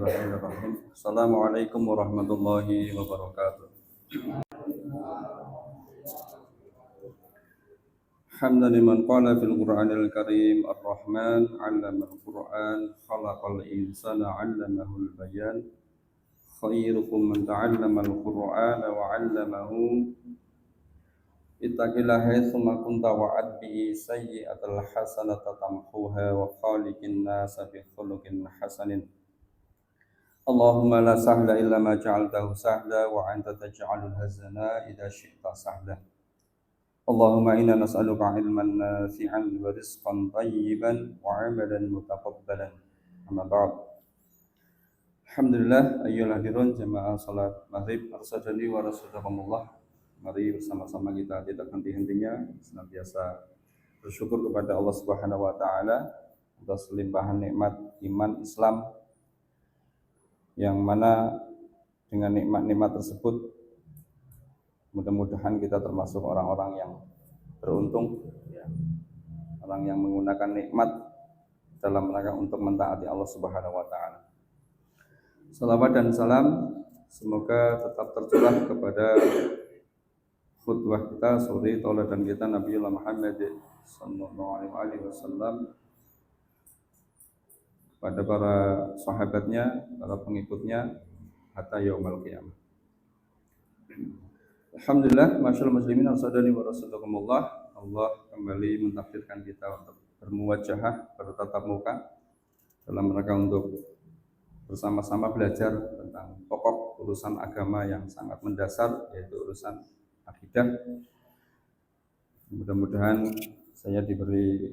Bismillahirrahmanirrahim. Assalamualaikum warahmatullahi wabarakatuh. Hamdan liman qala fil Qur'anil Karim Ar-Rahman 'allamal Qur'an khalaqal insana 'allamahul bayan khairukum man ta'allamal Qur'ana wa 'allamahu ittaqillaha haitsuma kunta wa'ad bihi sayyi'atal hasanata tamhuha wa khaliqin nasa bi khuluqin hasanin. Allahumma la sahla illa ma ja'altahu sahla wa anta taj'alul hazana idza syi'ta sahla. Allahumma inna nas'aluka ilman nafi'an wa rizqan thayyiban wa 'amalan mutaqabbalan. Amma ba'd. Alhamdulillah ayyuhal hadirin jamaah salat maghrib arsadani wa rasulullahi. Mari bersama-sama kita tidak henti-hentinya senantiasa bersyukur kepada Allah Subhanahu wa taala atas limpahan nikmat iman Islam yang mana dengan nikmat-nikmat tersebut mudah-mudahan kita termasuk orang-orang yang beruntung, orang yang menggunakan nikmat dalam rangka untuk mentaati Allah Subhanahu wa taala. Salawat dan salam semoga tetap tercurah kepada khutbah kita, suri tauladan kita Nabiullah Muhammad sallallahu alaihi wasallam, pada para sahabatnya, para pengikutnya hatta yaumil qiyamah. Alhamdulillah, masyaallah muslimin arsadani wa rasulullah. Allah kembali mentakdirkan kita untuk bermuwajahah, bertatap muka dalam rangka untuk bersama-sama belajar tentang pokok urusan agama yang sangat mendasar, yaitu urusan akidah. Mudah-mudahan saya diberi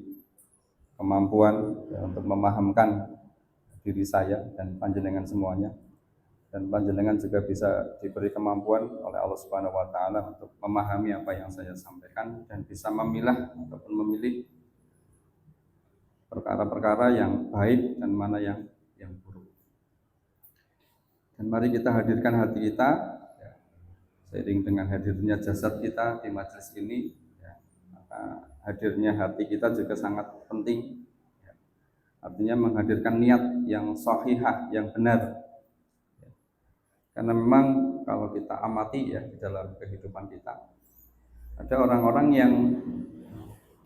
kemampuan untuk memahamkan diri saya dan panjenengan semuanya, dan panjenengan juga bisa diberi kemampuan oleh Allah Subhanahu wa taala untuk memahami apa yang saya sampaikan dan bisa memilah ataupun memilih perkara-perkara yang baik dan mana yang buruk. Dan mari kita hadirkan hati kita seiring dengan hadirnya jasad kita di majelis ini, maka hadirnya hati kita juga sangat penting. Artinya menghadirkan niat yang sahihah, yang benar. Karena memang kalau kita amati ya di dalam kehidupan kita, ada orang-orang yang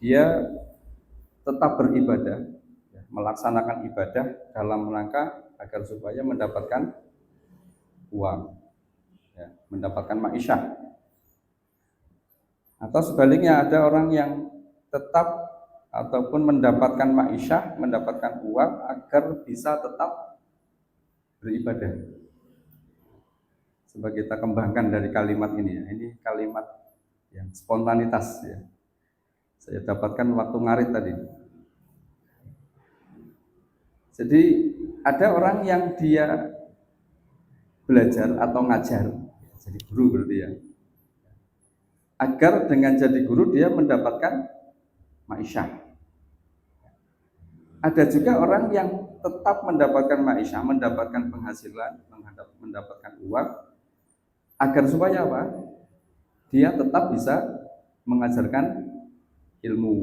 dia tetap beribadah, melaksanakan ibadah dalam rangka agar supaya mendapatkan uang, mendapatkan ma'isyah. Atau sebaliknya ada orang yang tetap ataupun mendapatkan ma'isyah, mendapatkan uang agar bisa tetap beribadah. Coba kita kembangkan dari kalimat ini ya. Ini kalimat yang spontanitas ya. Saya dapatkan waktu ngarit tadi. Jadi ada orang yang dia belajar atau ngajar, jadi guru berarti ya. Agar dengan jadi guru dia mendapatkan ma'isyah. Ada juga orang yang tetap mendapatkan ma'isyah, mendapatkan penghasilan, mendapatkan uang, agar supaya apa? Dia tetap bisa mengajarkan ilmu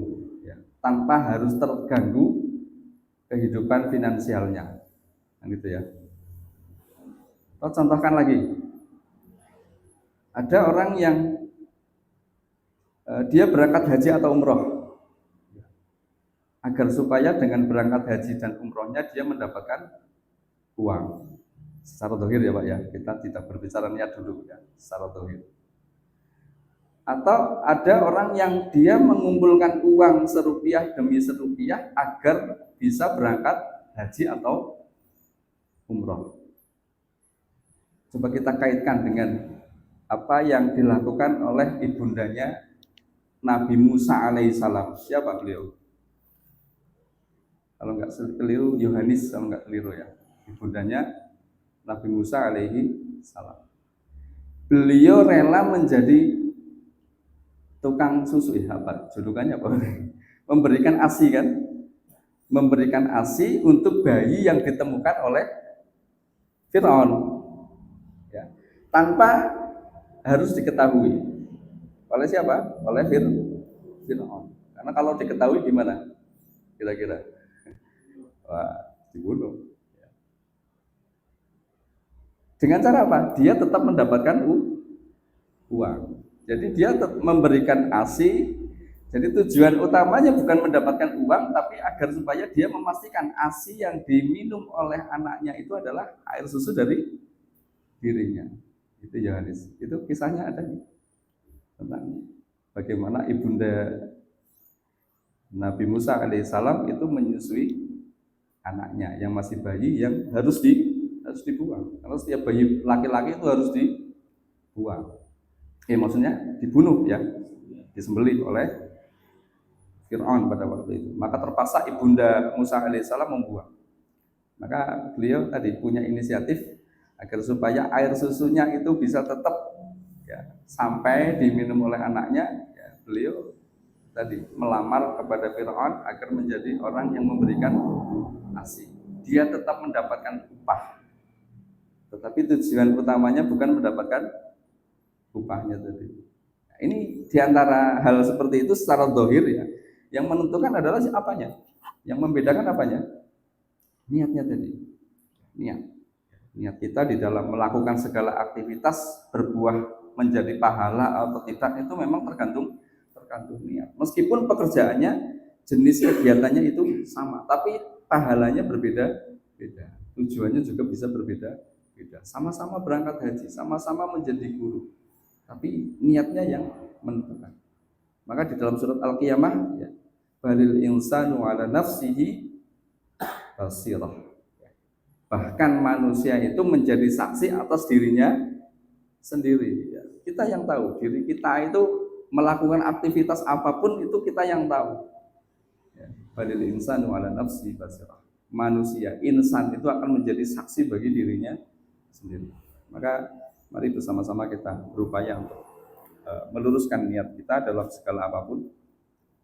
ya, tanpa harus terganggu kehidupan finansialnya, gitu ya. Kita contohkan lagi, ada orang yang dia berangkat haji atau umroh, agar supaya dengan berangkat haji dan umrohnya dia mendapatkan uang. Secara zahir ya Pak ya, kita tidak berbicara niat dulu ya, secara zahir. Atau ada orang yang dia mengumpulkan uang serupiah demi serupiah agar bisa berangkat haji atau umroh. Coba kita kaitkan dengan apa yang dilakukan oleh ibundanya Nabi Musa alaihissalam. Siapa beliau? Kalau nggak keliru Yohanes, kalau nggak keliru ya, ibundanya Nabi Musa alaihi salam. Beliau rela menjadi tukang susu ya, apa julukannya apa? Memberikan ASI kan? Memberikan ASI untuk bayi yang ditemukan oleh Fir'aun. Ya. Tanpa harus diketahui. Oleh siapa? Oleh Fir'aun. Karena kalau diketahui gimana? Kira-kira? Wah, dibunuh. Dengan cara apa? Dia tetap mendapatkan uang. Jadi dia memberikan ASI. Jadi tujuan utamanya bukan mendapatkan uang, tapi agar supaya dia memastikan ASI yang diminum oleh anaknya itu adalah air susu dari dirinya. Itu Yohanes. Itu kisahnya ada tentang bagaimana ibunda Nabi Musa alaihissalam itu menyusui anaknya yang masih bayi yang harus dibuang. Karena setiap bayi laki-laki itu harus dibuang. Maksudnya dibunuh ya, disembelih oleh Fir'aun pada waktu itu. Maka terpaksa ibunda Musa alaihissalam membuang. Maka beliau tadi punya inisiatif agar supaya air susunya itu bisa tetap ya, sampai diminum oleh anaknya. Ya, beliau tadi melamar kepada Fir'aun agar menjadi orang yang memberikan ASI. Dia tetap mendapatkan upah, tetapi tujuan utamanya bukan mendapatkan upahnya tadi. Nah, ini diantara hal seperti itu secara dohir ya, yang menentukan adalah apanya, yang membedakan apanya, niatnya tadi, niat kita di dalam melakukan segala aktivitas berbuah menjadi pahala atau tidak itu memang tergantung niat. Meskipun pekerjaannya jenis kegiatannya itu sama, tapi pahalanya berbeda-beda. Tujuannya juga bisa berbeda-beda. Sama-sama berangkat haji, sama-sama menjadi guru, tapi niatnya yang menentukan. Maka di dalam surat Al-Qiyamah ya, balil insanu ala nafsihi basirah. Bahkan manusia itu menjadi saksi atas dirinya sendiri. Ya. Kita yang tahu diri kita itu melakukan aktivitas apapun itu kita yang tahu. Ya. Balil insanu ala nafsihi basirah. Manusia, insan itu akan menjadi saksi bagi dirinya sendiri. Maka mari bersama-sama kita berupaya untuk meluruskan niat kita dalam segala apapun.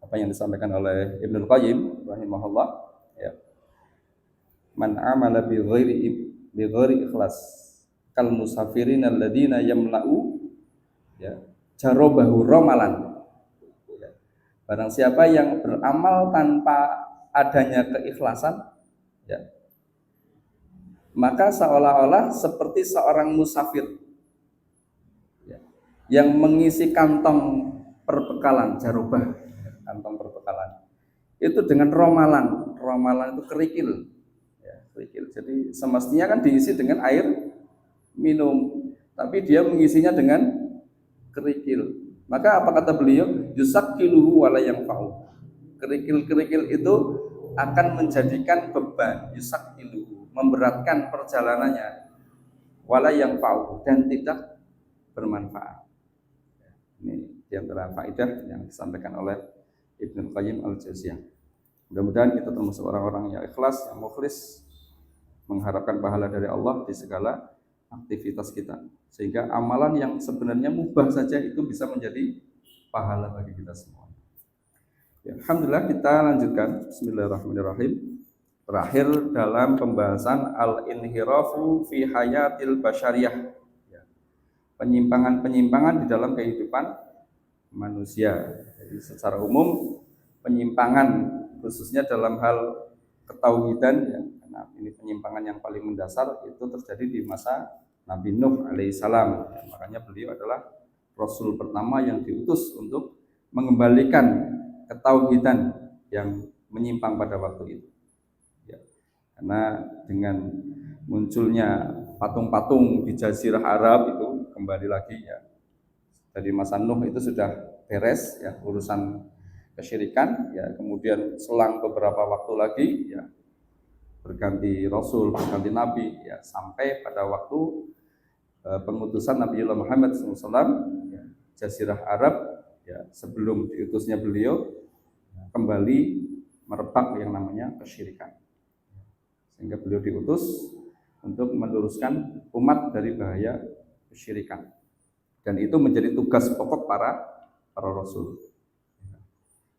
Apa yang disampaikan oleh Ibnul Qayyim rahimahullah ya. Man amala bi ghairi ikhlas kal musafirin alladziina yamla'u ya jarobahu ramalan. Ya. Barang siapa yang beramal tanpa adanya keikhlasan ya, maka seolah-olah seperti seorang musafir ya, yang mengisi kantong perbekalan jarobah, kantong perbekalan itu dengan romalan itu kerikil. Jadi semestinya kan diisi dengan air minum, tapi dia mengisinya dengan kerikil. Maka apa kata beliau? Yusakkiluhu wala yanfa'u. Kerikil-kerikil itu akan menjadikan beban, yusakkiluhu, memberatkan perjalanannya, wala yanfa'u, dan tidak bermanfaat. Ini diantara faedah yang disampaikan oleh Ibnu Qayyim al-Jauziyah. Mudah-mudahan kita termasuk orang-orang yang ikhlas, yang mukhlis, mengharapkan pahala dari Allah di segala aktivitas kita, sehingga amalan yang sebenarnya mubah saja itu bisa menjadi pahala bagi kita semua. Ya, alhamdulillah, kita lanjutkan. Bismillahirrahmanirrahim. Terakhir dalam pembahasan al-inhirafu fi hayatil basyariyah, ya, penyimpangan-penyimpangan di dalam kehidupan manusia. Jadi secara umum penyimpangan khususnya dalam hal ketauhidan ya, karena ini penyimpangan yang paling mendasar itu terjadi di masa Nabi Nuh alaihissalam. Ya, makanya beliau adalah Rasul pertama yang diutus untuk mengembalikan ketauhidan yang menyimpang pada waktu itu. Ya, karena dengan munculnya patung-patung di Jazirah Arab itu kembali lagi ya. Dari masa Nuh itu sudah beres ya urusan kesyirikan ya, kemudian selang beberapa waktu lagi ya berganti rasul, berganti nabi ya, sampai pada waktu pengutusan Nabiullah Muhammad SAW ya, Jazirah Arab ya, sebelum diutusnya beliau ya, kembali merebak yang namanya kesyirikan, sehingga beliau diutus untuk meluruskan umat dari bahaya kesyirikan, dan itu menjadi tugas pokok para rasul.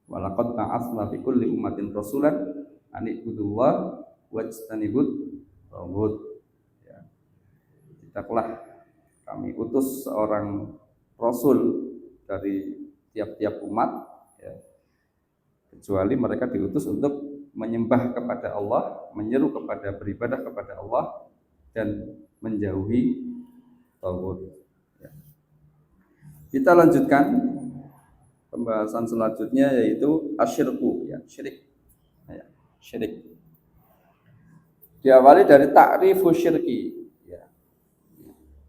Walaqad ba'atsna fi kulli ummatin rasulan an i'budullah wajtanibut taghut. Ya. Tidaklah kami utus seorang rasul dari tiap-tiap umat ya, kecuali mereka diutus untuk menyembah kepada Allah, menyeru kepada beribadah kepada Allah, dan menjauhi taghut. Ya. Kita lanjutkan pembahasan selanjutnya yaitu asyirku, ya, syirik. Ya, syirik. Diawali dari ta'rifu syirki, ya.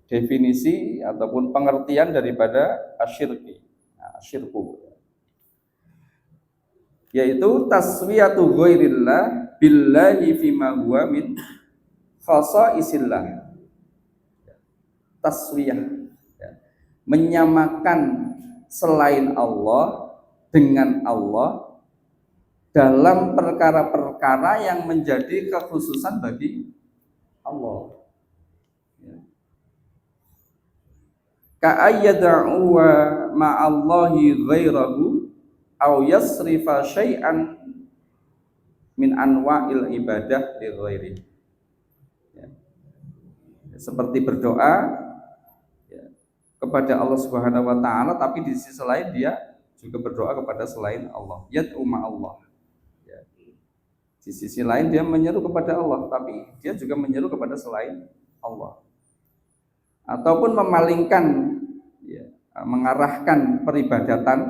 Definisi ataupun pengertian daripada asyirki. Nah, asyirku, yaitu taswiyatu ghairillah billahi fima huwa min khasaisillah. Taswiyah, ya, menyamakan selain Allah dengan Allah dalam perkara-perkara yang menjadi kekhususan bagi Allah. Ka'ayyad'u wa ma'allahi ghairahu aw yasrifa syai'an min anwa'il ibadah li ghairi. Ya. Seperti berdoa, ya, kepada Allah Subhanahu wa taala, tapi di sisi lain dia juga berdoa kepada selain Allah. Yad'u ma'allah. Ya. Di sisi lain dia menyeru kepada Allah, tapi dia juga menyeru kepada selain Allah. Ataupun memalingkan, ya, mengarahkan peribadatan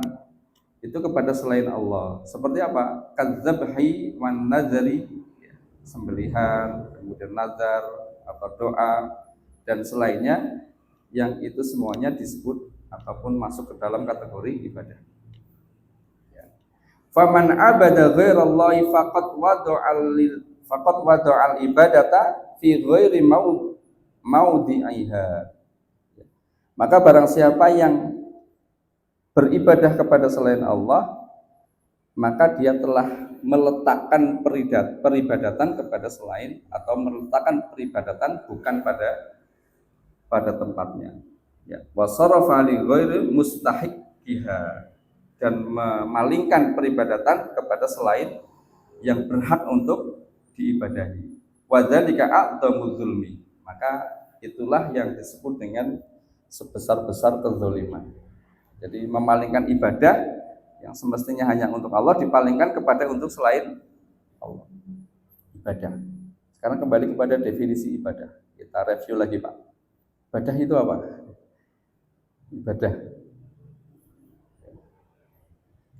itu kepada selain Allah. Seperti apa? Kadzabhi wan nazari, ya, sembelihan, kemudian nazar atau doa dan selainnya, yang itu semuanya disebut ataupun masuk ke dalam kategori ibadah. Ya. Faman abada ghairallahi faqad wada'al ibadata fi ghairi maudhi'iha. Maka barang siapa yang beribadah kepada selain Allah, maka dia telah meletakkan peribadatan kepada selain, atau meletakkan peribadatan bukan pada tempatnya. Ya, wa sarafa li ghairi mustahiqiha, dan memalingkan peribadatan kepada selain yang berhak untuk diibadahi. Wa dzalika a'dhamul zulmi, maka itulah yang disebut dengan sebesar-besar kezaliman. Jadi memalingkan ibadah yang semestinya hanya untuk Allah dipalingkan kepada untuk selain Allah. Ibadah. Sekarang kembali kepada definisi ibadah. Kita review lagi, Pak. Ibadah itu apa? Ibadah.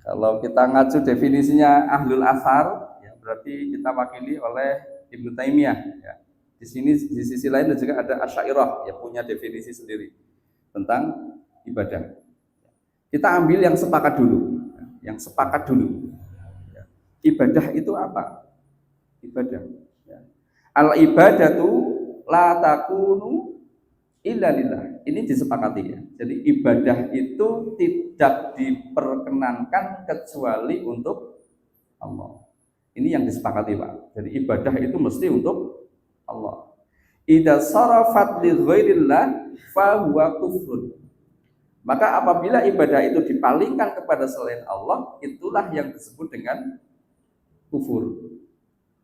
Kalau kita ngacu definisinya Ahlul Athar, ya berarti kita wakili oleh Ibnu Taimiyah. Ya. Di sini di sisi lain juga ada Asy'ariyah yang punya definisi sendiri tentang ibadah. Kita ambil yang sepakat dulu. Yang sepakat dulu. Ibadah itu apa? Ibadah. Al-ibadatu la takunu illa lillah. Ini disepakati, ya. Jadi ibadah itu tidak diperkenankan kecuali untuk Allah. Ini yang disepakati, Pak. Jadi ibadah itu mesti untuk Allah. Idza sarafat li ghairillah fa huwa kufrun. Maka apabila ibadah itu dipalingkan kepada selain Allah, itulah yang disebut dengan kufur.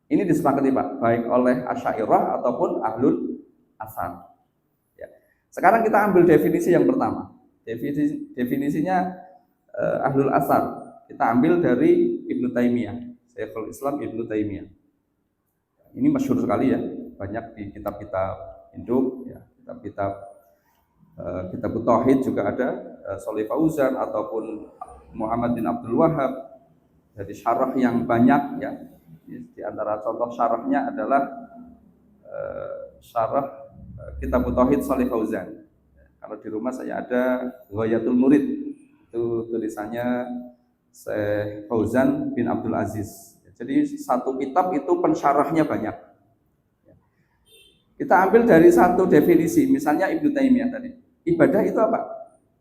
Ini disepakati, Pak, baik oleh Asy'ariyah ataupun Ahlul Athar. Ya. Sekarang kita ambil definisi yang pertama. Definisinya Ahlul Athar. Kita ambil dari Ibnu Taimiyah, Syekhul Islam Ibnu Taimiyah. Ini masyhur sekali, ya, banyak di kitab-kitab Hindu, ya, kitab-kitab kitab Tauhid juga ada, Shalih Fauzan ataupun Muhammad bin Abdul Wahhab. Jadi syarah yang banyak, ya. Di antara contoh syarahnya adalah syarah kitab Tauhid Shalih Fauzan. Kalau di rumah saya ada Ghayatul Murid, itu tulisannya Syekh Fauzan bin Abdul Aziz. Jadi satu kitab itu pensyarahnya banyak. Kita ambil dari satu definisi, misalnya Ibnu Taimiyah tadi. Ibadah itu apa?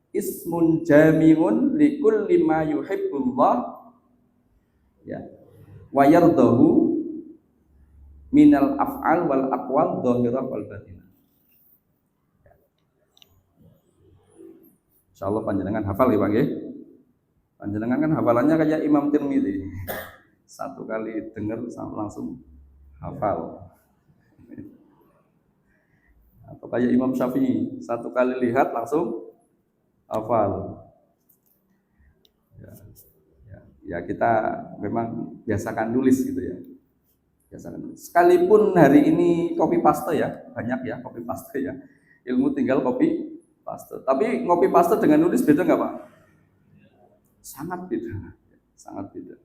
Ismun jami'un likulli ma yuhibbullah, ya, wa yardahu minal af'al wal aqwal dhahirah wal batinah. Insyaallah panjenengan hafal, ya, Bang, ya. Panjenengan kan hafalannya kayak Imam Tirmidzi. Satu kali dengar langsung hafal. Atau kayak Imam Syafi'i, satu kali lihat langsung hafal. Ya, kita memang biasakan nulis gitu, ya. Biasa nulis. Sekalipun hari ini copy paste ya, banyak ya copy paste ya. Ilmu tinggal copy paste. Tapi ngopi paste dengan nulis beda nggak Pak? Sangat beda, sangat beda.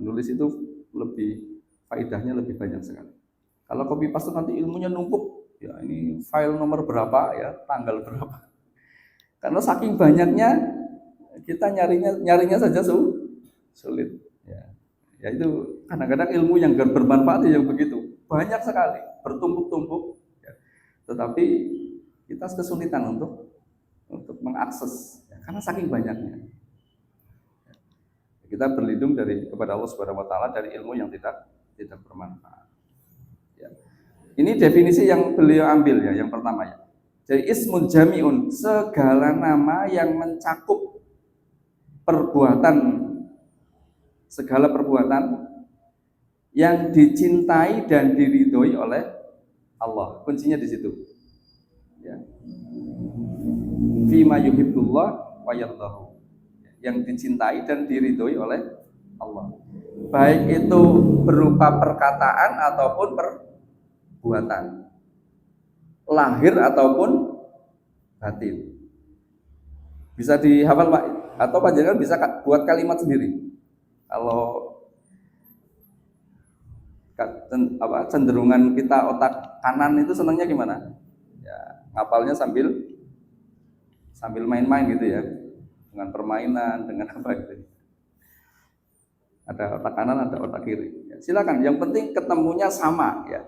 Nulis itu lebih faedahnya lebih banyak sekali. Kalau copy paste nanti ilmunya numpuk. Ya ini file nomor berapa ya, tanggal berapa. Karena saking banyaknya kita nyarinya saja sulit. Ya itu kadang-kadang ilmu yang bermanfaat yang begitu banyak sekali, bertumpuk-tumpuk. Ya. Tetapi kita kesulitan untuk mengakses, ya, karena saking banyaknya. Kita berlindung kepada Allah Subhanahu Wa Taala dari ilmu yang tidak bermanfaat. Ya. Ini definisi yang beliau ambil ya, yang pertama ya. Jadi ismun jami'un, segala nama yang mencakup segala perbuatan yang dicintai dan diridhoi oleh Allah. Kuncinya di situ. Ya. Fima yuhibbullah wa yardahu. Yang dicintai dan diridhoi oleh Allah. Baik itu berupa perkataan ataupun perbuatan. Lahir ataupun batin. Bisa dihafal Pak? Atau Pak Jenderal bisa buat kalimat sendiri. Kalau cenderungan kita otak kanan itu senangnya gimana? Ya, ngapalnya sambil main-main gitu ya, dengan permainan, dengan apa gitu. Ada otak kanan, ada otak kiri. Ya, silakan. Yang penting ketemunya sama ya.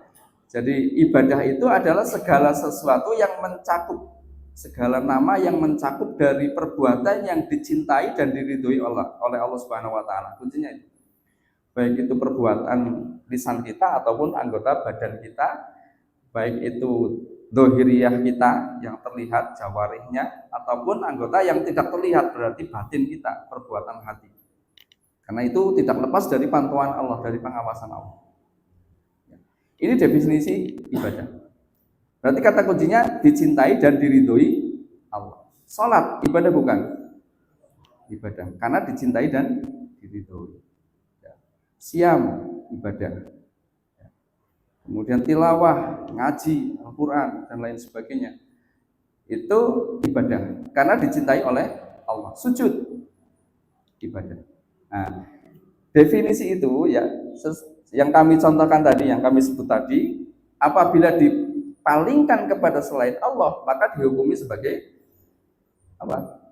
Jadi ibadah itu adalah segala sesuatu yang mencakup, segala nama yang mencakup dari perbuatan yang dicintai dan diridhoi oleh Allah Subhanahu Wa Taala. Kuncinya itu. Baik itu perbuatan lisan kita ataupun anggota badan kita, baik itu dohiriyah kita yang terlihat jawarihnya ataupun anggota yang tidak terlihat berarti batin kita, perbuatan hati. Karena itu tidak lepas dari pantauan Allah, dari pengawasan Allah. Ini definisi ibadah. Berarti kata kuncinya dicintai dan diridhoi Allah. Salat ibadah bukan? Ibadah, karena dicintai dan diridhoi. Siam ibadah, kemudian tilawah, ngaji Al-Quran dan lain sebagainya, itu ibadah karena dicintai oleh Allah. Sujud ibadah. Nah, definisi itu ya yang kami contohkan tadi, yang kami sebut tadi, apabila dipalingkan kepada selain Allah maka dihukumi sebagai apa?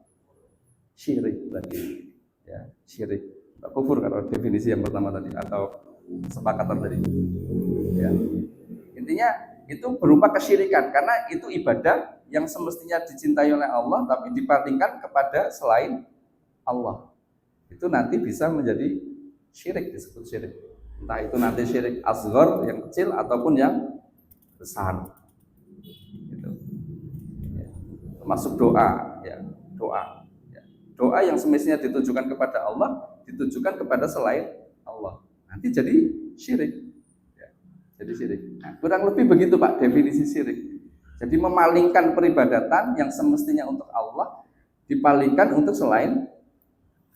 Syirik tadi, ya syirik. Kufur kalau definisi yang pertama tadi atau kesepakatan tadi. Ya. Intinya itu berupa kesyirikan karena itu ibadah yang semestinya dicintai oleh Allah tapi dipalingkan kepada selain Allah. Itu nanti bisa menjadi syirik, disebut syirik. Entah itu nanti syirik asghar yang kecil ataupun yang besar. Gitu. Ya. Termasuk doa, ya, doa. Doa yang semestinya ditujukan kepada Allah ditujukan kepada selain Allah, nanti jadi syirik ya, jadi syirik. Nah, kurang lebih begitu Pak definisi syirik. Jadi memalingkan peribadatan yang semestinya untuk Allah dipalingkan untuk selain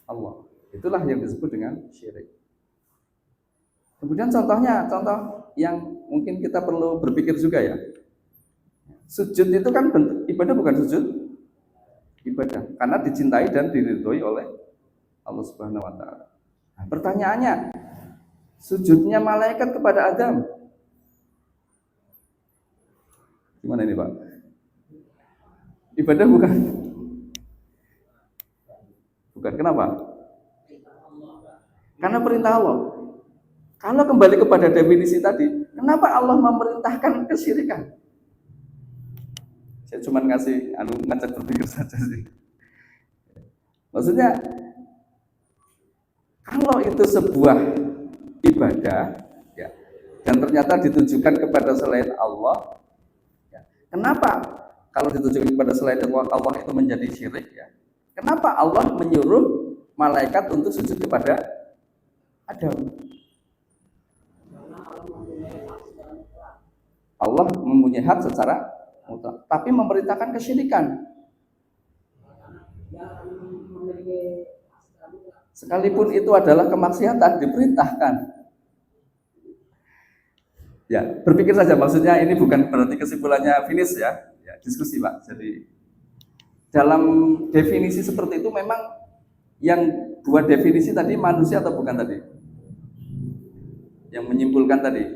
Allah, itulah yang disebut dengan syirik. Kemudian contoh yang mungkin kita perlu berpikir juga ya, sujud itu kan bentuk ibadah bukan sujud? Ibadah karena dicintai dan diridhoi oleh Allah Subhanahu Wa Taala. Nah, pertanyaannya, sujudnya malaikat kepada Adam, gimana ini Pak? Ibadah bukan? Bukan. Kenapa? Karena perintah Allah. Kalau kembali kepada definisi tadi, kenapa Allah memerintahkan kesyirikan? Saya cuma ngajak berpikir saja sih. Maksudnya, kalau itu sebuah ibadah, ya, dan ternyata ditujukan kepada selain Allah, ya, kenapa kalau ditujukan kepada selain Allah itu menjadi syirik? Ya? Kenapa Allah menyuruh malaikat untuk sujud kepada Adam? Allah mempunyai hak secara mutlak, tapi memerintahkan kesyirikan. Sekalipun itu adalah kemaksiatan diperintahkan. Ya, berpikir saja, maksudnya ini bukan berarti kesimpulannya finish ya. Ya, diskusi Pak. Jadi dalam definisi seperti itu memang yang buat definisi tadi manusia atau bukan tadi? Yang menyimpulkan tadi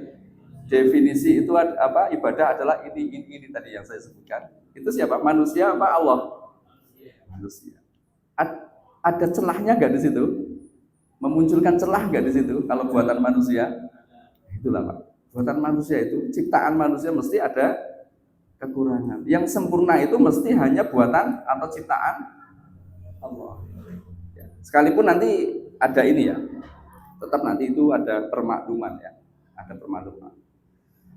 definisi itu apa? Ibadah adalah ini tadi yang saya sebutkan. Itu siapa? Manusia apa Allah? Manusia. Ada celahnya nggak di situ? Memunculkan celah nggak di situ? Kalau buatan manusia, itulah Pak. Buatan manusia itu, ciptaan manusia mesti ada kekurangan. Yang sempurna itu mesti hanya buatan atau ciptaan Allah. Ya. Sekalipun nanti ada ini ya, tetap nanti itu ada permakluman ya, ada permakluman.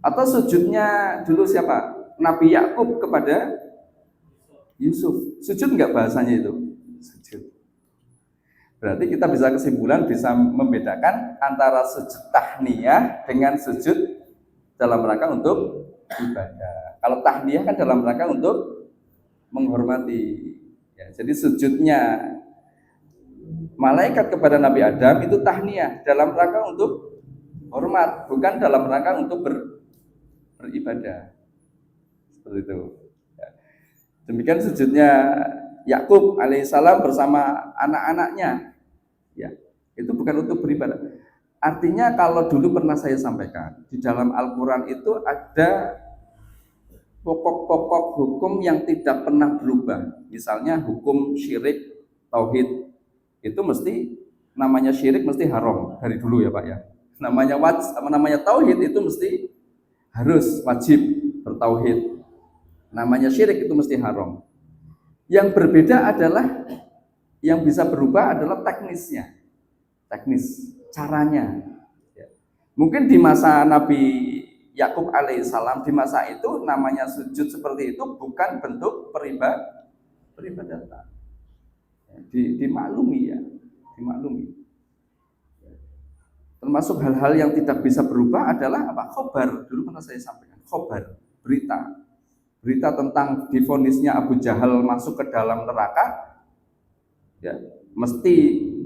Atau sujudnya dulu siapa? Nabi Yakub kepada Yusuf. Sujud nggak bahasanya itu? Sujud. Berarti kita bisa kesimpulan, bisa membedakan antara sujud tahniyah dengan sujud dalam rangka untuk ibadah. Kalau tahniyah kan dalam rangka untuk menghormati. Ya, jadi sujudnya malaikat kepada Nabi Adam itu tahniyah dalam rangka untuk hormat, bukan dalam rangka untuk beribadah. Seperti itu. Ya. Demikian sujudnya Yakub alaihissalam bersama anak-anaknya, ya itu bukan untuk beribadah. Artinya kalau dulu pernah saya sampaikan di dalam Al-Quran itu ada pokok-pokok hukum yang tidak pernah berubah. Misalnya hukum syirik, tauhid itu mesti namanya syirik mesti haram dari dulu ya Pak ya. Namanya tauhid itu mesti harus wajib bertauhid. Namanya syirik itu mesti haram. Yang berbeda adalah yang bisa berubah adalah teknisnya, teknis caranya. Mungkin di masa Nabi Yakub alaihissalam di masa itu namanya sujud seperti itu bukan bentuk peribadatan. Dimaklumi ya, dimaklumi. Termasuk hal-hal yang tidak bisa berubah adalah apa? Khobar. Dulu pernah saya sampaikan, khobar, berita. Berita tentang divonisnya Abu Jahal masuk ke dalam neraka, ya mesti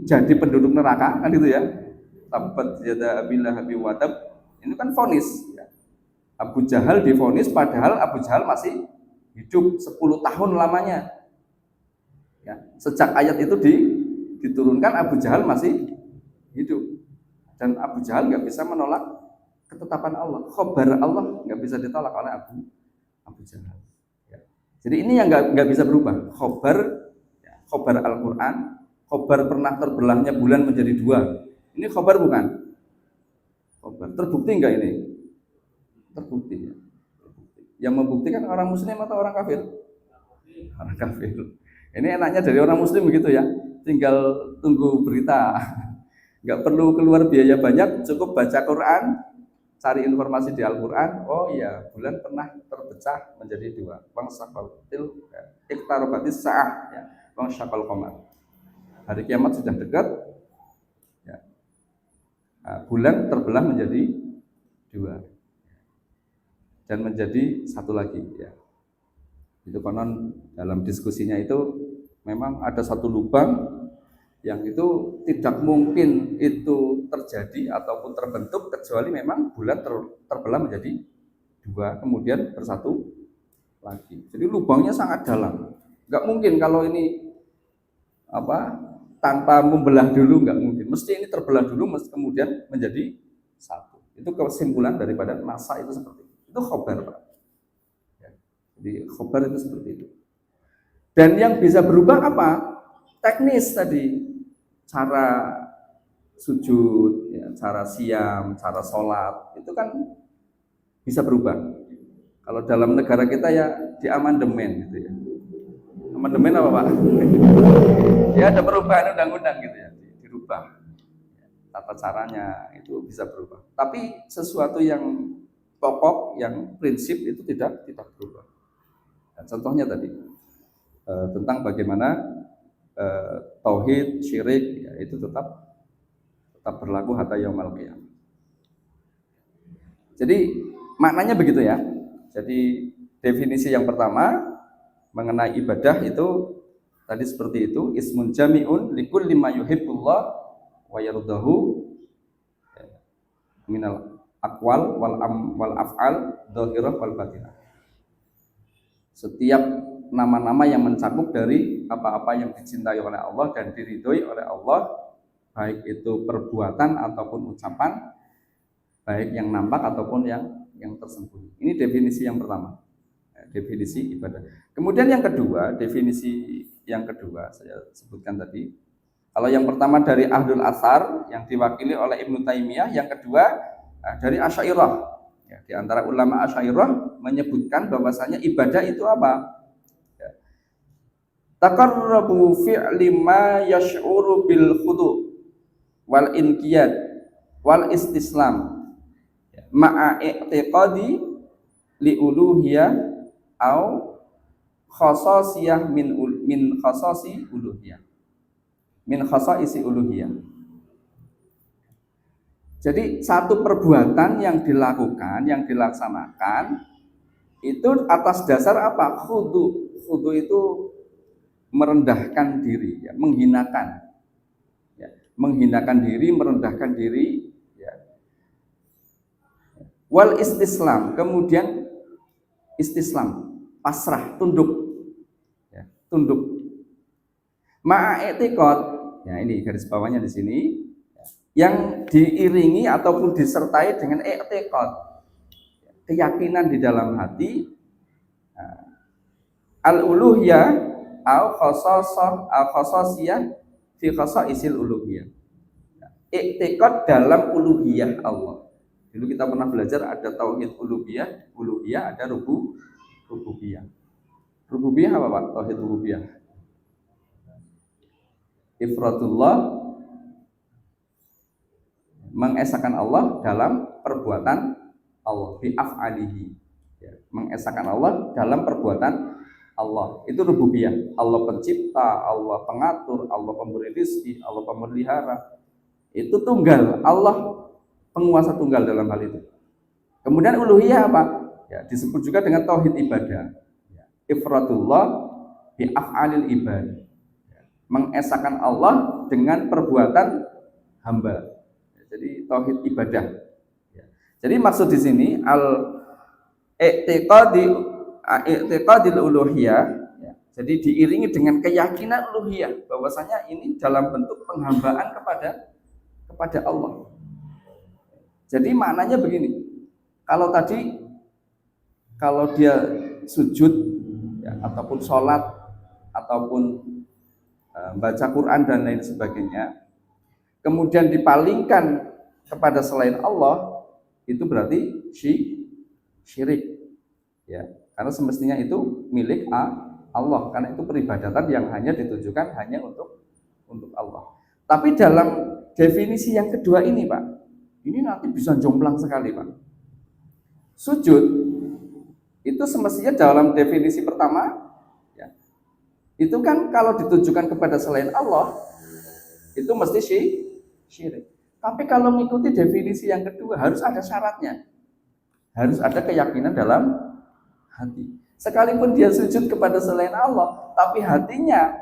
jadi penduduk neraka kan itu ya. Tabat yada Abi Lahab wa tab. Ini kan vonis. Ya. Abu Jahal divonis padahal Abu Jahal masih hidup 10 tahun lamanya. Ya. Sejak ayat itu diturunkan Abu Jahal masih hidup dan Abu Jahal nggak bisa menolak ketetapan Allah. Khobar Allah nggak bisa ditolak oleh Abu Jahal. Ya. Jadi ini yang nggak bisa berubah. Khobar, ya, khobar Al-Quran, khobar pernah terbelahnya bulan menjadi dua. Ini khobar bukan? Khobar. Terbukti nggak ini? Terbukti. Ya. Terbukti. Yang membuktikan orang Muslim atau orang kafir? Orang kafir. Ini enaknya dari orang Muslim begitu ya. Tinggal tunggu berita. Nggak perlu keluar biaya banyak, cukup baca Quran. Cari informasi di Al-Quran, oh iya, bulan pernah terpecah menjadi dua. Bang syaqaltil, iqtarobatis sa'ah, ya. Bang syaqal qamar. Hari kiamat sudah dekat, ya. Nah, bulan terbelah menjadi dua. Dan menjadi satu lagi, ya. Itu konon dalam diskusinya itu memang ada satu lubang yang itu tidak mungkin itu terjadi ataupun terbentuk kecuali memang bulan terbelah menjadi dua kemudian bersatu lagi. Jadi lubangnya sangat dalam. Nggak mungkin kalau ini apa tanpa membelah dulu, nggak mungkin. Mesti ini terbelah dulu kemudian menjadi satu. Itu kesimpulan daripada masa itu seperti itu. Itu khobar Pak. Jadi khobar itu seperti itu. Dan yang bisa berubah apa? Teknis tadi. Cara sujud, ya, cara siam, cara sholat, itu kan bisa berubah. Kalau dalam negara kita ya di amandemen gitu ya. Amandemen apa Pak? Ya ada perubahan undang-undang gitu ya, dirubah. Tata caranya itu bisa berubah. Tapi sesuatu yang pokok, yang prinsip itu tidak berubah. Dan contohnya tadi tentang bagaimana tauhid, syirik, ya, itu tetap berlaku hatta yaumil qiyamah. Jadi maknanya begitu ya. Jadi definisi yang pertama mengenai ibadah itu tadi seperti itu, ismun jami'un likulli ma yuhibbullah wa yardahu minal aqwal wal af'al dhahirah wal batinah. Setiap nama-nama yang mencakup dari apa-apa yang dicintai oleh Allah dan diridhoi oleh Allah, baik itu perbuatan ataupun ucapan, baik yang nampak ataupun yang tersembunyi. Ini definisi yang pertama, definisi ibadah. Kemudian yang kedua, definisi yang kedua saya sebutkan tadi. Kalau yang pertama dari Ahlul Athar yang diwakili oleh Ibnu Taimiyah, yang kedua dari Asy'ariyah. Ya, di antara ulama Asy'ariyah menyebutkan bahwasanya ibadah itu apa? Ya. Taqarrabu fi'li ma yash'uru bil khudu' wal inqiyad wal istislam ma'a i'tiqadi li uluhiyah au khasasiyah min khasasi uluhiyah. Min khasaisi uluhiyah. Jadi satu perbuatan yang dilakukan, yang dilaksanakan itu atas dasar apa? Khudu. Khudu itu merendahkan diri, ya, menghinakan. Ya, menghinakan diri, merendahkan diri, ya. Wal istislam, kemudian istislam, pasrah, tunduk. Ya, tunduk. Ma'a'etiqad, ya ini garis bawahnya di sini, yang diiringi ataupun disertai dengan i'tiqad, keyakinan di dalam hati, al-uluhiyah au khasasiyah fi khasaisil uluhiyah. I'tiqad dalam uluhiyah Allah. Dulu kita pernah belajar ada tauhid uluhiyah, ada rububiyah. Rububiyah apa Pak? Tauhid rububiyah. Ifradullah, mengesahkan Allah dalam perbuatan Allah, bi af'alihi, ya, mengesahkan Allah dalam perbuatan Allah. Itu rububiyah. Allah pencipta, Allah pengatur, Allah pemberi rezeki, Allah pemelihara. Itu tunggal, Allah penguasa tunggal dalam hal itu. Kemudian uluhiyah apa? Ya, disebut juga dengan tauhid ibadah. Ya, ifradullah bi af'alil ibad. Mengesahkan Allah dengan perbuatan hamba. Jadi tauhid ibadah. Jadi maksud di sini i'tiqadil uluhiyah. Jadi diiringi dengan keyakinan uluhiyah bahwasanya ini dalam bentuk penghambaan kepada Allah. Jadi maknanya begini. Kalau dia sujud, ya, ataupun sholat ataupun baca Quran dan lain sebagainya, kemudian dipalingkan kepada selain Allah, itu berarti syirik, ya, karena semestinya itu milik Allah, karena itu peribadatan yang hanya ditujukan hanya untuk Allah. Tapi dalam definisi yang kedua ini Pak, ini nanti bisa jomplang sekali Pak. Sujud itu semestinya dalam definisi pertama, itu kan kalau ditujukan kepada selain Allah itu mesti syirik. Tapi kalau mengikuti definisi yang kedua harus ada syaratnya, harus ada keyakinan dalam hati. Sekalipun dia sujud kepada selain Allah, tapi hatinya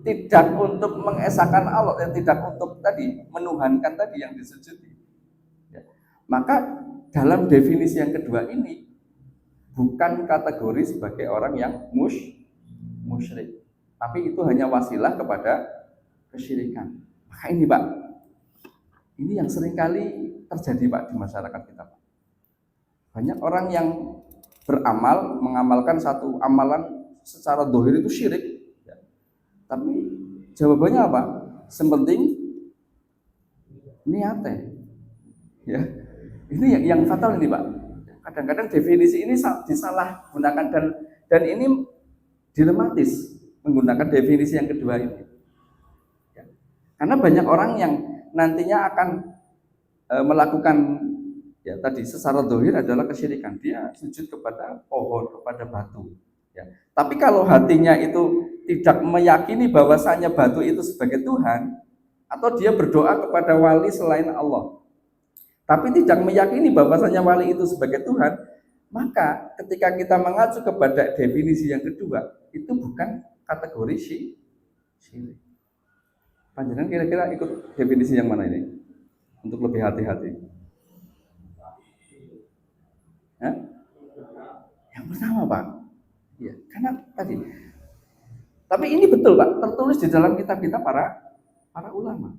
tidak untuk mengesahkan Allah, tidak untuk tadi menuhankan tadi yang disujudi, ya, maka dalam definisi yang kedua ini bukan kategori sebagai orang yang musyrik, tapi itu hanya wasilah kepada kesyirikan. Maka ini Pak, ini yang seringkali terjadi Pak di masyarakat kita Pak. Banyak orang yang beramal, mengamalkan satu amalan secara dohir itu syirik, ya. Tapi jawabannya apa? Sepenting niatnya, ya. Ini yang fatal ini Pak. Kadang-kadang definisi ini disalahgunakan dan ini dilematis menggunakan definisi yang kedua ini, ya. Karena banyak orang yang nantinya akan melakukan, ya tadi secara dohir adalah kesyirikan, dia sujud kepada pohon, kepada batu, ya. Tapi kalau hatinya itu tidak meyakini bahwasanya batu itu sebagai Tuhan, atau dia berdoa kepada wali selain Allah, tapi tidak meyakini bahwasanya wali itu sebagai Tuhan, maka ketika kita mengacu kepada definisi yang kedua, itu bukan kategori syirik. Panjenengan kira-kira ikut definisi yang mana ini? Untuk lebih hati-hati. pertama Pak. Ya, karena tadi. Tapi ini betul Pak, tertulis di dalam kitab-kitab para ulama.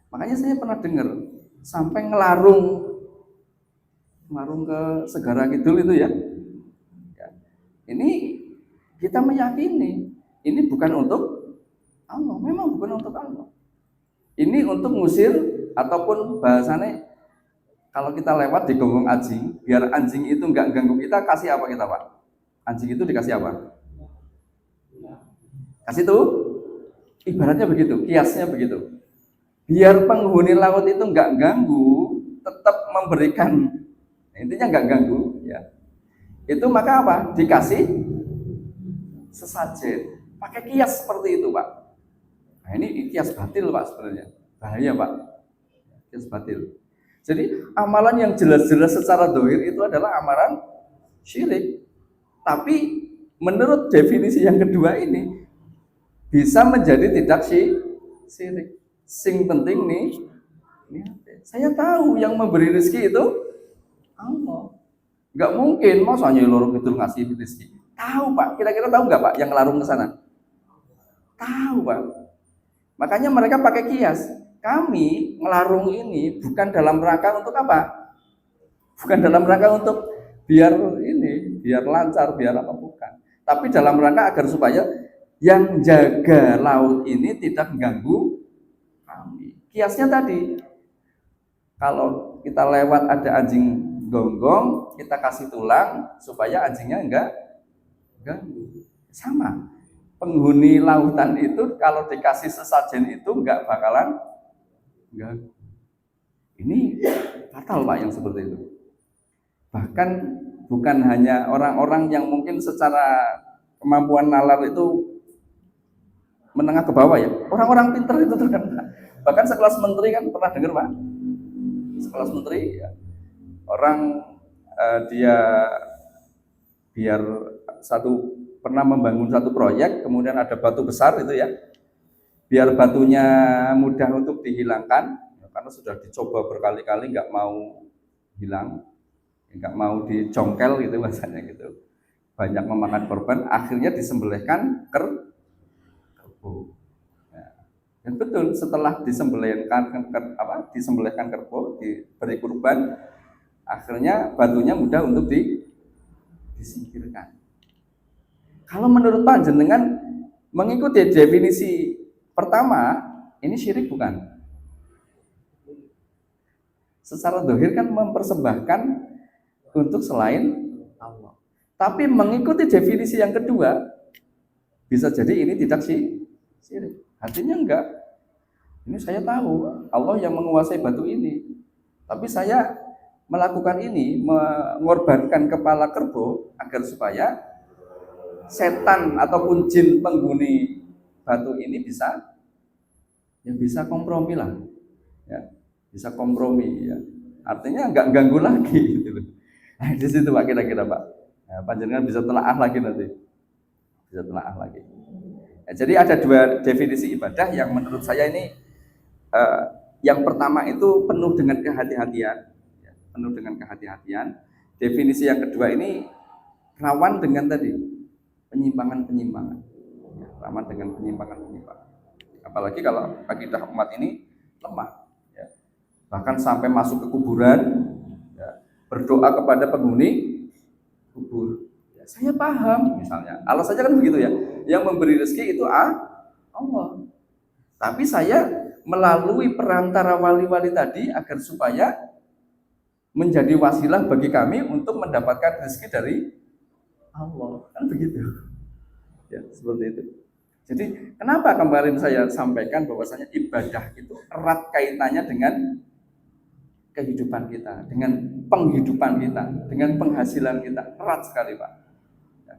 Makanya saya pernah dengar sampai ngelarung ke Segara Kidul itu ya. Ini kita meyakini ini bukan untuk Allah, memang bukan untuk Allah. Ini untuk ngusir ataupun bahasanya kalau kita lewat di gonggong anjing, biar anjing itu nggak ganggu kita, kasih apa kita Pak? Anjing itu dikasih apa? Kasih tuh, ibaratnya begitu, kiasnya begitu. Biar penghuni laut itu nggak ganggu, tetap memberikan, intinya nggak ganggu, ya. Itu maka apa? Dikasih sesajen, pakai kias seperti itu Pak. Nah ini kias batil Pak sebenarnya, bahaya Pak, kias batil. Jadi amalan yang jelas-jelas secara dohir itu adalah amalan syirik. Tapi menurut definisi yang kedua ini bisa menjadi tidak syirik. Sing penting nih, saya tahu yang memberi rezeki itu Allah. Nggak mungkin masa Nyai itu ngasih rezeki. Tahu Pak, kira-kira tahu nggak Pak yang larung ke sana? Tahu Pak. Makanya mereka pakai kias. Kami melarung ini bukan dalam rangka untuk apa? Bukan dalam rangka untuk biar lancar, biar apa, bukan. Tapi dalam rangka agar supaya yang jaga laut ini tidak mengganggu kami. Kiasnya tadi, kalau kita lewat ada anjing gonggong, kita kasih tulang supaya anjingnya enggak ganggu. Sama, penghuni lautan itu kalau dikasih sesajen itu enggak bakalan ganggu. Ini fatal Pak yang seperti itu. Bahkan bukan hanya orang-orang yang mungkin secara kemampuan nalar itu menengah ke bawah ya, orang-orang pintar itu terkena. Bahkan sekelas menteri kan pernah dengar Pak, sekelas menteri ya, orang dia biar pernah membangun satu proyek, kemudian ada batu besar itu ya, biar batunya mudah untuk dihilangkan, karena sudah dicoba berkali-kali nggak mau hilang, nggak mau dicongkel gitu bahasanya gitu, banyak memakan korban, akhirnya disembelihkan kerbau. Dan betul setelah disembelihkan kerbau, diberi kurban, akhirnya batunya mudah untuk disingkirkan. Kalau menurut Pak jenengan mengikuti definisi pertama, ini syirik bukan? Secara dohir kan mempersembahkan untuk selain Allah. Tapi mengikuti definisi yang kedua, bisa jadi ini tidak syirik. Artinya enggak. Ini saya tahu Allah yang menguasai batu ini. Tapi saya melakukan ini, mengorbankan kepala kerbau agar supaya setan ataupun jin penghuni batu ini bisa kompromi lah. Ya, bisa kompromi ya. Artinya enggak ganggu lagi gitu loh. Nah, di situ Pak kira-kira Pak. Nah, panjenengan bisa telaah lagi nanti. Bisa telaah lagi. Ya, jadi ada dua definisi ibadah yang menurut saya ini yang pertama itu penuh dengan kehati-hatian, ya, penuh dengan kehati-hatian. Definisi yang kedua ini rawan dengan tadi penyimpangan-penyimpangan, ya, rawan dengan penyimpangan-penyimpangan. Apalagi kalau akidah umat ini lemah, ya. Bahkan sampai masuk ke kuburan, ya, berdoa kepada penghuni kubur. Ya, saya paham, misalnya Allah saja kan begitu ya. Yang memberi rezeki itu Allah. Tapi saya melalui perantara wali-wali tadi agar supaya menjadi wasilah bagi kami untuk mendapatkan rezeki dari Allah. Kan begitu. Ya, seperti itu. Jadi kenapa kemarin saya sampaikan bahwasanya ibadah itu erat kaitannya dengan kehidupan kita, dengan penghidupan kita, dengan penghasilan kita, erat sekali Pak.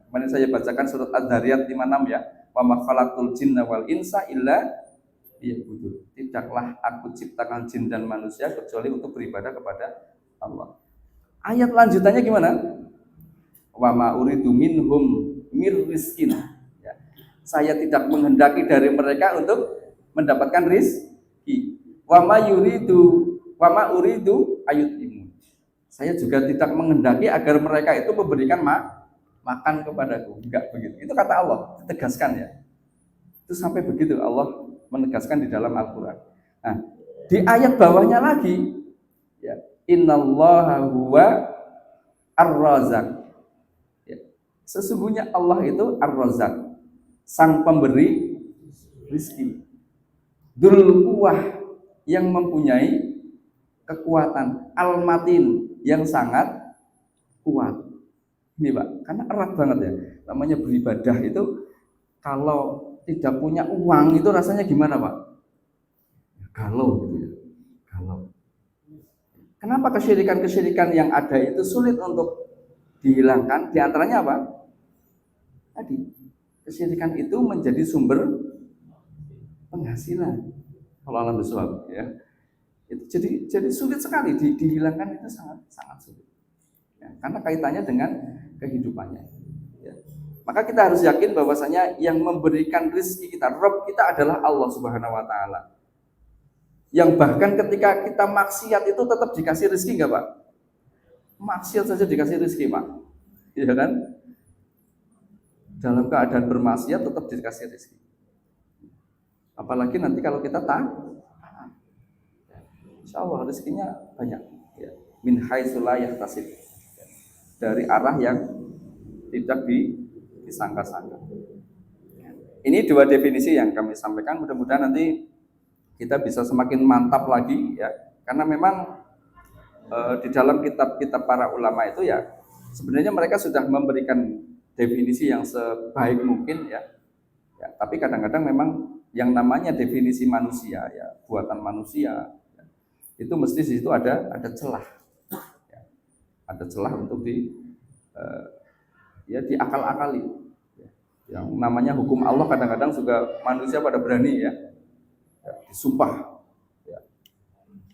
Kemarin saya bacakan surat Ad-Dzariyat 56 ya. Wa ma khalaqtul jinna wal insa illa liya'budun. Tidaklah aku ciptakan jin dan manusia kecuali untuk beribadah kepada Allah. Ayat lanjutannya gimana? Wa ma uridu minhum mir rizkin. Ya. Saya tidak menghendaki dari mereka untuk mendapatkan rizki. Wa ma uridu ayutimun. saya juga tidak menghendaki agar mereka itu memberikan makan kepadaku. Enggak begitu. Itu kata Allah, ditegaskan ya. Itu sampai begitu Allah menegaskan di dalam Al-Quran. Nah, di ayat bawahnya lagi, ya, innallaha huwa ar-razaq. Ya, sesungguhnya Allah itu ar-razaq, sang pemberi rizki. Dzul quwwah, yang mempunyai kekuatan, al-matin, yang sangat kuat. Ini Pak, karena erat banget ya. Namanya beribadah itu kalau tidak punya uang itu rasanya gimana Pak? Galau gitu ya. Galau. Kenapa kesyirikan-kesyirikan yang ada itu sulit untuk dihilangkan? Di antaranya apa? Tadi, kesyirikan itu menjadi sumber penghasilan. Kalau alam bisawab ya. Itu jadi sulit sekali dihilangkan, itu sangat sulit. Ya, karena kaitannya dengan kehidupannya. Ya. Maka kita harus yakin bahwasanya yang memberikan rezeki kita, Rabb kita adalah Allah Subhanahu wa taala. Yang bahkan ketika kita maksiat itu tetap dikasih rezeki enggak, Pak? Maksiat saja dikasih rezeki, Pak. Iya kan? Dalam keadaan bermaksiat tetap dikasih rezeki. Apalagi nanti kalau kita taat. Insya Allah rezekinya banyak. Ya. Min haitsu la yahtasib. Dari arah yang tidak disangka-sangka. Ini dua definisi yang kami sampaikan. Mudah-mudahan nanti kita bisa semakin mantap lagi ya, karena memang di dalam kitab-kitab para ulama itu ya sebenarnya mereka sudah memberikan definisi yang sebaik mungkin ya. Ya, tapi kadang-kadang memang yang namanya definisi manusia ya, buatan manusia ya, itu mesti di situ ada celah. Ya, ada celah untuk ya diakal-akali. Ya, yang namanya hukum Allah kadang-kadang juga manusia pada berani ya. Ya, disumpah. Ya.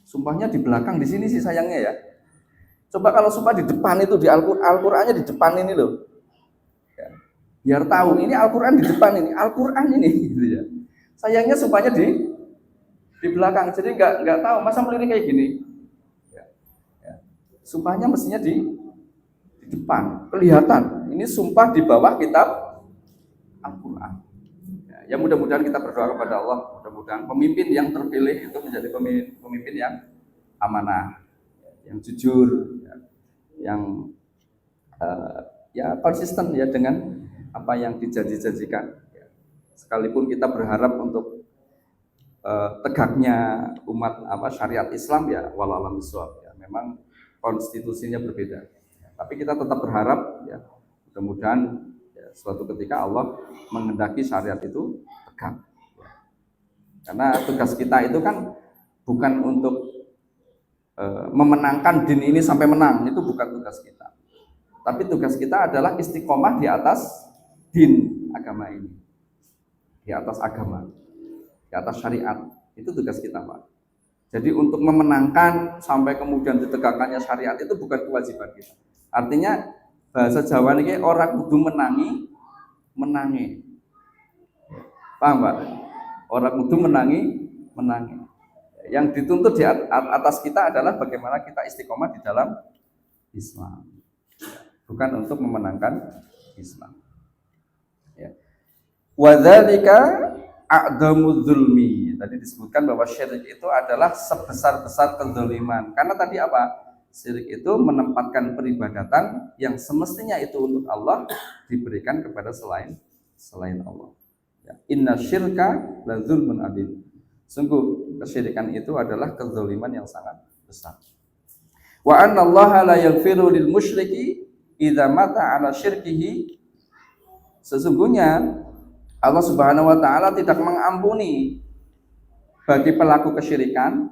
Sumpahnya di belakang di sini sih sayangnya ya. Coba kalau sumpah di depan itu di Al-Qur'annya di depan ini loh. Ya. Biar tahu ini Al-Qur'an di depan ini, Al-Qur'an ini gitu ya. Sayangnya sumpahnya di belakang. Jadi enggak tahu masa melirik kayak gini. Ya. Ya. Sumpahnya mestinya di depan, kelihatan. Ini sumpah di bawah kitab Al-Qur'an. Ya mudah-mudahan kita berdoa kepada Allah, mudah-mudahan pemimpin yang terpilih itu menjadi pemimpin yang amanah, yang jujur, yang ya konsisten ya dengan apa yang dijanji-janjikan. Sekalipun kita berharap untuk tegaknya umat syariat Islam ya wallahualam bishawab ya, memang konstitusinya berbeda. Ya, tapi kita tetap berharap ya mudah-mudahan suatu ketika Allah menghendaki syariat itu tegak. Karena tugas kita itu kan bukan untuk memenangkan din ini sampai menang, itu bukan tugas kita. Tapi tugas kita adalah istiqomah di atas din agama ini, di atas agama, di atas syariat. Itu tugas kita, Pak. Jadi untuk memenangkan sampai kemudian ditegakkannya syariat itu bukan kewajiban kita. Artinya bahasa Jawa ini orang kudu menangi. Paham Pak? Orang kudu menangi. Yang dituntut di atas kita adalah bagaimana kita istiqomah di dalam Islam. Bukan untuk memenangkan Islam. Ya. Wa dzalika a'dhamudz zulmi. Tadi disebutkan bahwa syirik itu adalah sebesar-besar kezaliman. Karena tadi apa? Syirik itu menempatkan peribadatan yang semestinya itu untuk Allah diberikan kepada selain Allah. Ya. Inna syirka la zulmun adzim. Sungguh kesyirikan itu adalah kezaliman yang sangat besar. Wa anna Allah la yaghfiru lil musyriki idza mata ala syirkihi. Sesungguhnya Allah Subhanahu wa taala tidak mengampuni bagi pelaku kesyirikan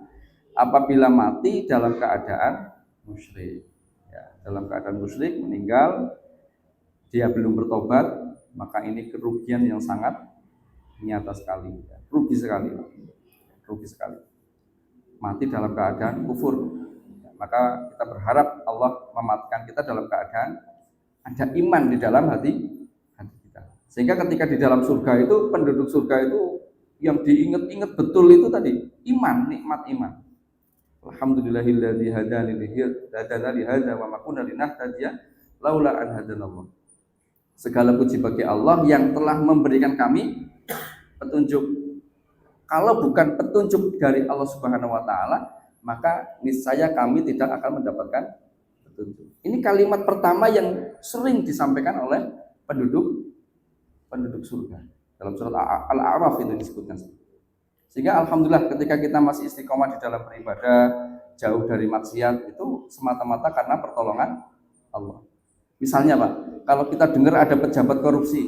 apabila mati dalam keadaan musyrik. Ya, dalam keadaan musyrik meninggal, dia belum bertobat, maka ini kerugian yang sangat nyata sekali. Ya, rugi sekali. Mati dalam keadaan kufur. Ya, maka kita berharap Allah mematikan kita dalam keadaan ada iman di dalam hati kita. Sehingga ketika di dalam surga itu, penduduk surga itu yang diingat-ingat betul itu tadi iman, nikmat iman. Alhamdulillahilladzi hadana li hadza wa ma kunna linahtadiya laula an hadanallah. Segala puji bagi Allah yang telah memberikan kami petunjuk. Kalau bukan petunjuk dari Allah Subhanahu wa taala, maka niscaya kami tidak akan mendapatkan petunjuk. Ini kalimat pertama yang sering disampaikan oleh penduduk surga. Dalam surat Al-A'raf itu disebutkan. Sehingga alhamdulillah ketika kita masih istiqomah di dalam beribadah, jauh dari maksiat, itu semata-mata karena pertolongan Allah. Misalnya Pak, kalau kita dengar ada pejabat korupsi,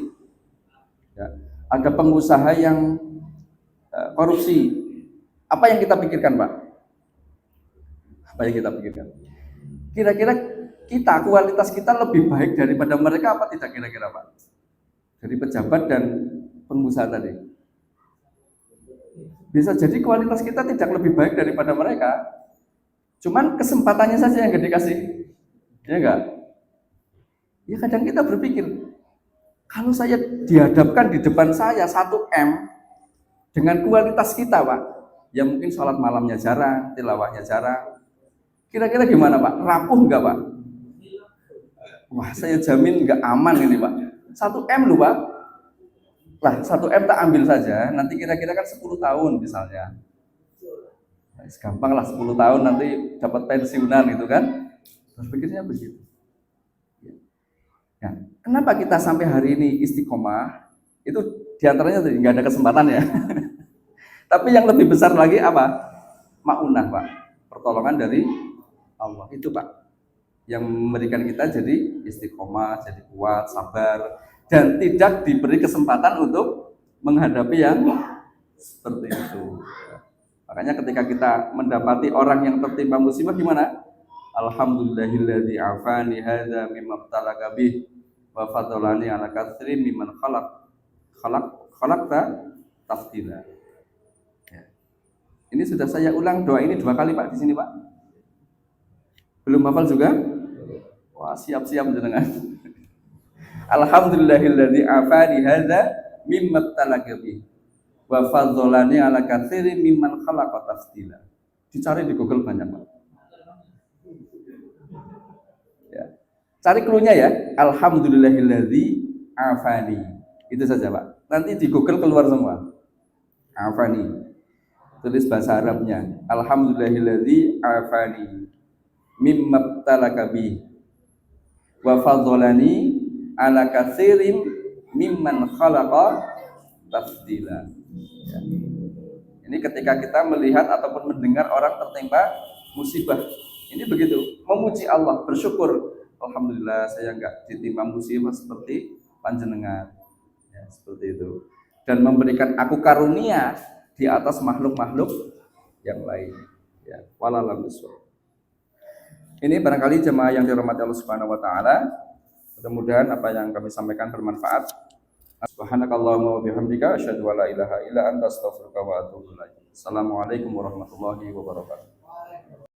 ya, ada pengusaha yang korupsi, apa yang kita pikirkan Pak? Apa yang kita pikirkan? Kira-kira kualitas kita lebih baik daripada mereka apa tidak kira-kira Pak? Dari pejabat dan pengusaha tadi. Bisa jadi kualitas kita tidak lebih baik daripada mereka, cuman kesempatannya saja yang gak dikasih, ya enggak? Ya kadang kita berpikir, kalau saya dihadapkan di depan saya 1M dengan kualitas kita Pak, yang mungkin sholat malamnya jarang, tilawahnya jarang, kira-kira gimana Pak? Rapuh enggak Pak? Wah saya jamin enggak aman ini Pak. 1M loh Pak. Lah 1M tak ambil saja, nanti kira-kira kan 10 tahun misalnya. Nah, gampang lah 10 tahun nanti dapat pensiunan gitu kan. Berpikirnya begitu. Ya. Kenapa kita sampai hari ini istiqomah? Itu diantaranya nggak ada kesempatan ya. Tapi yang lebih besar lagi apa? Ma'unah Pak. Pertolongan dari Allah itu Pak. Yang memberikan kita jadi istiqomah, jadi kuat, sabar, dan tidak diberi kesempatan untuk menghadapi yang seperti itu. Makanya ketika kita mendapati orang yang tertimpa musibah gimana? Alhamdulillahilladzi afani hadza mimma ibtalaka bih wa fadlani ala katsirin mimman khalaqta tafdila. Ya. Ini sudah saya ulang doa ini 2 kali Pak di sini Pak. Belum hafal juga? Wah, siap-siap jenengan. Alhamdulillahilladzi afani hadza mimma ibtalaka bih wa fadlani ala katsirin mimman khalaqa tafdila. Dicari di Google banyak Pak. Ya. Cari clue-nya ya. Alhamdulillahilladzi afani. Itu saja Pak. Nanti di Google keluar semua. Afani. Tulis bahasa Arabnya. Alhamdulillahilladzi afani mimma ibtalaka bih wa fadlani ala katsirin mimman khalaqa tafdila. Ya. Ini ketika kita melihat ataupun mendengar orang tertimpa musibah, ini begitu, memuji Allah, bersyukur, alhamdulillah saya enggak ditimpa musibah seperti panjenengan, ya, seperti itu, dan memberikan aku karunia di atas makhluk-makhluk yang lain. Ya, wallahu a'lam. Ini barangkali jemaah yang dirahmati Allah Subhanahu wa taala. Mudah-mudahan apa yang kami sampaikan bermanfaat. Subhanakallahumma wa bihamdika asyhadu an la ilaha illa anta astaghfiruka wa atubu ilaik. Assalamualaikum warahmatullahi wabarakatuh.